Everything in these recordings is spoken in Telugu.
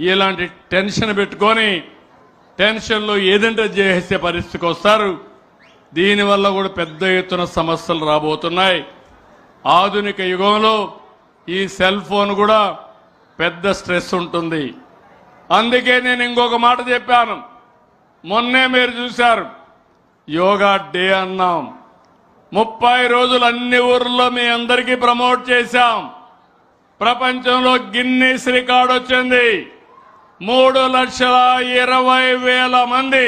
ఇలాంటి టెన్షన్ పెట్టుకొని టెన్షన్లో ఏదంటే చేసే పరిస్థితికి వస్తారు. దీనివల్ల కూడా పెద్ద ఎత్తున సమస్యలు రాబోతున్నాయి. ఆధునిక యుగంలో ఈ సెల్ ఫోన్ కూడా పెద్ద స్ట్రెస్ ఉంటుంది. అందుకే నేను ఇంకొక మాట చెప్పాను. మొన్నే మీరు చూశారు, యోగా డే అన్నాం. 30 రోజులు అన్ని ఊర్లో మీ అందరికీ ప్రమోట్ చేశాం. ప్రపంచంలో గిన్నీస్ రికార్డు వచ్చింది. 3,20,000 మంది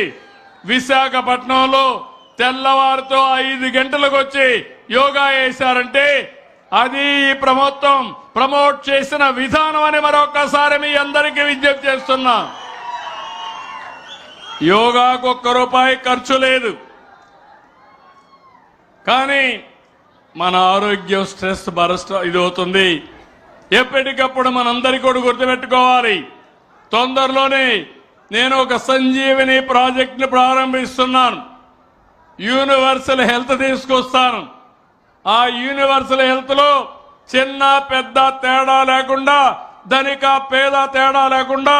విశాఖపట్నంలో తెల్లవారితో 5 గంటలకు వచ్చి యోగా చేశారంటే అది ఈ ప్రభుత్వం ప్రమోట్ చేసిన విధానం అని మరొకసారి మీ అందరికీ విజ్ఞప్తి చేస్తున్నా. యోగాకు ₹1 ఖర్చు లేదు. కానీ మన ఆరోగ్యం స్ట్రెస్ బరస్ట్ ఇదవుతుంది. ఎప్పటికప్పుడు మనందరికీ కూడా గుర్తుపెట్టుకోవాలి. తొందరలోనే నేను ఒక సంజీవిని ప్రాజెక్టును ప్రారంభిస్తున్నాను. యూనివర్సల్ హెల్త్ తీసుకొస్తాను. ఆ యూనివర్సల్ హెల్త్ లో చిన్న పెద్ద తేడా లేకుండా, ధనిక పేద తేడా లేకుండా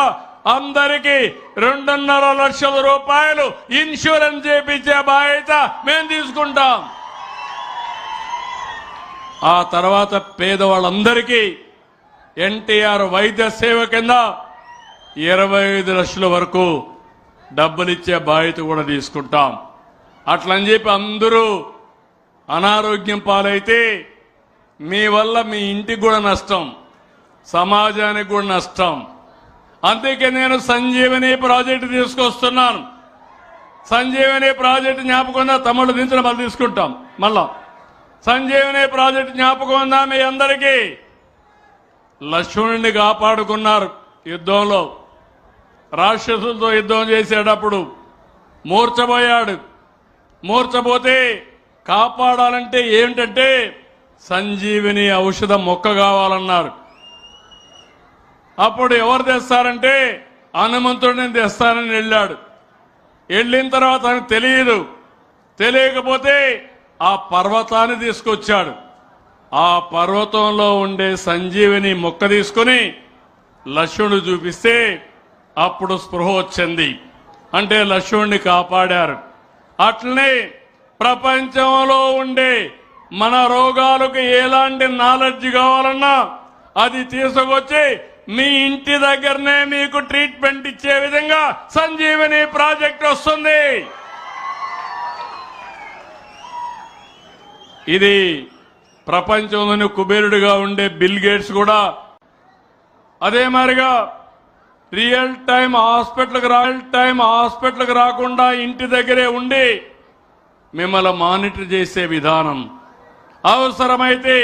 అందరికీ 2.5 లక్షల రూపాయలు ఇన్సూరెన్స్ చేయించే బాధ్యత మేము తీసుకుంటాం. ఆ తర్వాత పేదవాళ్ళందరికీ ఎన్టీఆర్ వైద్య సేవ కింద 25 లక్షల వరకు డబ్బులిచ్చే బాధ్యత కూడా తీసుకుంటాం. అట్లని చెప్పి అందరూ అనారోగ్యం పాలైతే మీ వల్ల మీ ఇంటికి కూడా నష్టం, సమాజానికి కూడా నష్టం. అందుకే నేను సంజీవని ప్రాజెక్టు తీసుకొస్తున్నాను. సంజీవని ప్రాజెక్టు జ్ఞాపకం తమ్ముళ్ళు దించిన మళ్ళీ తీసుకుంటాం. మళ్ళా సంజీవని ప్రాజెక్టు జ్ఞాపకం ఉందా మీ అందరికీ? లక్ష్మణుడిని కాపాడుకున్నారు యుద్ధంలో. రాక్షసులతో యుద్ధం చేసేటప్పుడు మూర్ఛపోయాడు. మూర్ఛపోతే కాపాడాలంటే ఏంటంటే సంజీవిని ఔషధం మొక్క కావాలన్నారు. అప్పుడు ఎవరు తెస్తారంటే హనుమంతుడిని తెస్తానని వెళ్ళాడు. వెళ్ళిన తర్వాత ఆయనకు తెలియకపోతే ఆ పర్వతాన్ని తీసుకొచ్చాడు. ఆ పర్వతంలో ఉండే సంజీవిని మొక్క తీసుకుని లక్ష్మణుడు చూపిస్తే అప్పుడు స్పృహ వచ్చింది. అంటే లక్ష్మణుడిని కాపాడారు. అట్లనే ప్రపంచంలో ఉండే మన రోగాలకు ఎలాంటి నాలెడ్జ్ కావాలన్నా అది తీసుకొచ్చి మీ ఇంటి దగ్గరనే మీకు ట్రీట్మెంట్ ఇచ్చే విధంగా సంజీవని ప్రాజెక్ట్ వస్తుంది. ఇది ప్రపంచంలోని కుబేరుడిగా ఉండే బిల్ గేట్స్ కూడా అదే మాదిరిగా రియల్ టైం హాస్పిటల్కి రాకుండా ఇంటి దగ్గరే ఉండి మిమ్మల్ని మానిటర్ చేసే విధానం, అవసరమైతే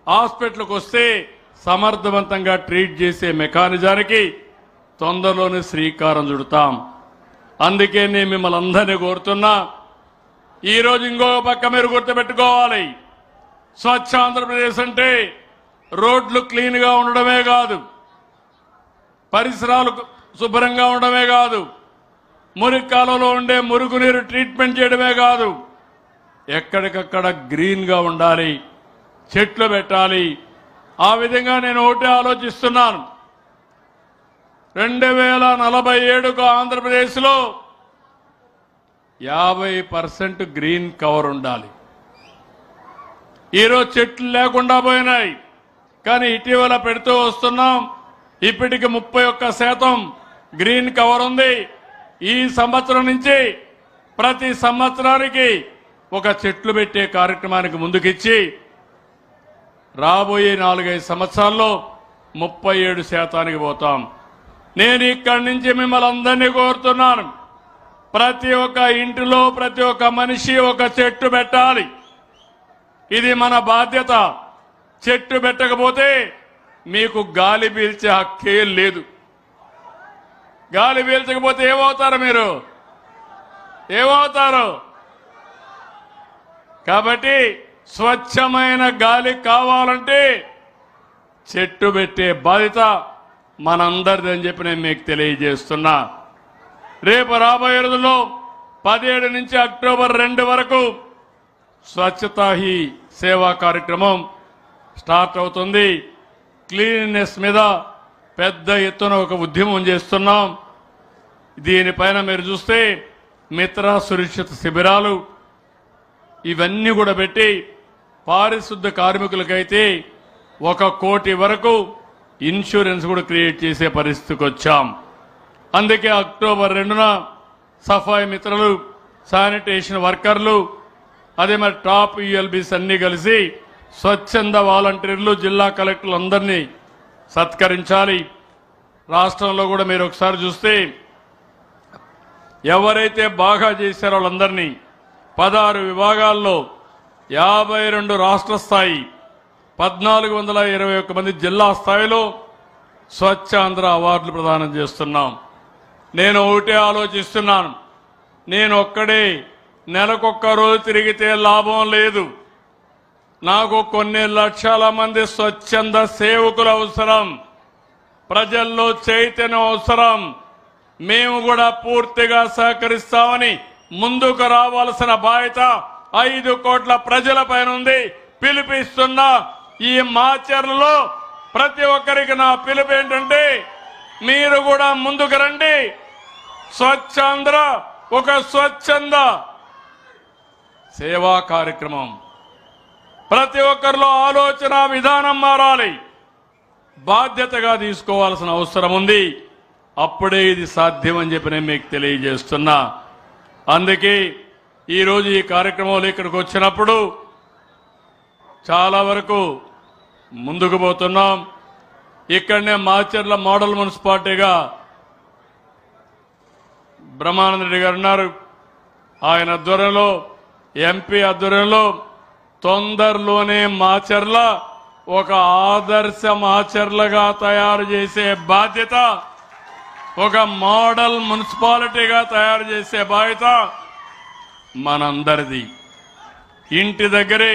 హాస్పిటల్కి వస్తే సమర్థవంతంగా ట్రీట్ చేసే మెకానిజానికి తొందరలోనే శ్రీకారం చుడతాం. అందుకే నేను మిమ్మల్ని అందరినీ కోరుతున్నా. ఈరోజు ఇంకొక పక్క మీరు గుర్తుపెట్టుకోవాలి, స్వచ్ఛ ఆంధ్రప్రదేశ్ అంటే రోడ్లు క్లీన్గా ఉండడమే కాదు, పరిసరాలు శుభ్రంగా ఉండడమే కాదు, మురికి కాలంలో ఉండే మురుగునీరు ట్రీట్మెంట్ చేయడమే కాదు, ఎక్కడికక్కడ గ్రీన్గా ఉండాలి, చెట్లు పెట్టాలి. ఆ విధంగా నేను ఒకటే ఆలోచిస్తున్నాను. 2047కు ఆంధ్రప్రదేశ్లో 50% గ్రీన్ కవర్ ఉండాలి. ఈరోజు చెట్లు లేకుండా పోయినాయి, కానీ ఇటీవల పెడుతూ వస్తున్నాం. ఇప్పటికి 31% గ్రీన్ కవర్ ఉంది. ఈ సంవత్సరం నుంచి ప్రతి సంవత్సరానికి ఒక చెట్లు పెట్టే కార్యక్రమానికి ముందుకిచ్చి రాబోయే 4-5 సంవత్సరాల్లో 37% పోతాం. నేను ఇక్కడి నుంచి మిమ్మల్ని అందరినీ కోరుతున్నాను, ప్రతి ఒక్క ఇంటిలో ప్రతి ఒక్క మనిషి ఒక చెట్టు పెట్టాలి. ఇది మన బాధ్యత. చెట్టు పెట్టకపోతే మీకు గాలి పీల్చే హక్కే లేదు. గాలి పీల్చకపోతే ఏమవుతారు మీరు? ఏమవుతారు? కాబట్టి స్వచ్ఛమైన గాలి కావాలంటే చెట్టు పెట్టే బాధ్యత మనందరిది అని చెప్పి నేను మీకు తెలియజేస్తున్నా. రేపు రాబోయే రోజుల్లో 17 నుంచి అక్టోబర్ 2 వరకు స్వచ్ఛతా హీ సేవా కార్యక్రమం స్టార్ట్ అవుతుంది. క్లీన్‌నెస్ మీద పెద్ద ఎత్తున ఒక ఉద్యమం చేస్తున్నాం. దీనిపైన మీరు చూస్తే మిత్ర సురక్షిత శిబిరాలు ఇవన్నీ కూడా పెట్టి పారిశుద్ధ కార్మికులకైతే 1 కోటి వరకు ఇన్సూరెన్స్ కూడా క్రియేట్ చేసే పరిస్థితికి వచ్చాం. అందుకే అక్టోబర్ 2న సఫాయి మిత్రులు, శానిటేషన్ వర్కర్లు, అదే మరి టాప్ యూఎల్బీస్ అన్నీ కలిసి స్వచ్ఛంద వాలంటీర్లు, జిల్లా కలెక్టర్లు అందరినీ సత్కరించాలి. రాష్ట్రంలో కూడా మీరు ఒకసారి చూస్తే ఎవరైతే బాగా చేశారో వాళ్ళందరినీ 16 విభాగాల్లో 52 రాష్ట్ర స్థాయి, 1421 మంది జిల్లా స్థాయిలో స్వచ్ఛాంధ్ర అవార్డులు ప్రదానం చేస్తున్నాం. నేను ఒకటే ఆలోచిస్తున్నాను, నేను ఒక్కడే నెలకొక్క రోజు తిరిగితే లాభం లేదు. నాకు కొన్ని లక్షల మంది స్వచ్ఛంద సేవకులు అవసరం, ప్రజల్లో చైతన్యం అవసరం. మేము కూడా పూర్తిగా సహకరిస్తామని ముందుకు రావాల్సిన బాధ్యత 5 కోట్ల ప్రజలపైన ఉంది. పిలిపిస్తున్న ఈ మాచర్లలో ప్రతి ఒక్కరికి నా పిలుపు ఏంటంటే, మీరు కూడా ముందుకు రండి. స్వచ్ఛాంధ్ర ఒక స్వచ్ఛంద సేవా కార్యక్రమం. ప్రతి ఒక్కరిలో ఆలోచన విధానం మారాలి, బాధ్యతగా తీసుకోవాల్సిన అవసరం ఉంది. అప్పుడే ఇది సాధ్యమని చెప్పి నేను మీకు తెలియజేస్తున్నా. అందుకే ఈరోజు ఈ కార్యక్రమంలో ఇక్కడికి వచ్చినప్పుడు చాలా వరకు ముందుకు పోతున్నాం. ఇక్కడనే మాచర్ల మోడల్ మున్సిపాలిటీగా బ్రహ్మానంద రెడ్డి గారు ఉన్నారు. ఆయన ఆధ్వర్యంలో, ఎంపీ ఆధ్వర్యంలో తొందరలోనే మాచర్ల ఒక ఆదర్శ మాచర్లగా తయారు చేసే బాధ్యత, ఒక మోడల్ మున్సిపాలిటీగా తయారు చేసే బాధ్యత మనందరిది. ఇంటి దగ్గరే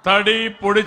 తడి పొడి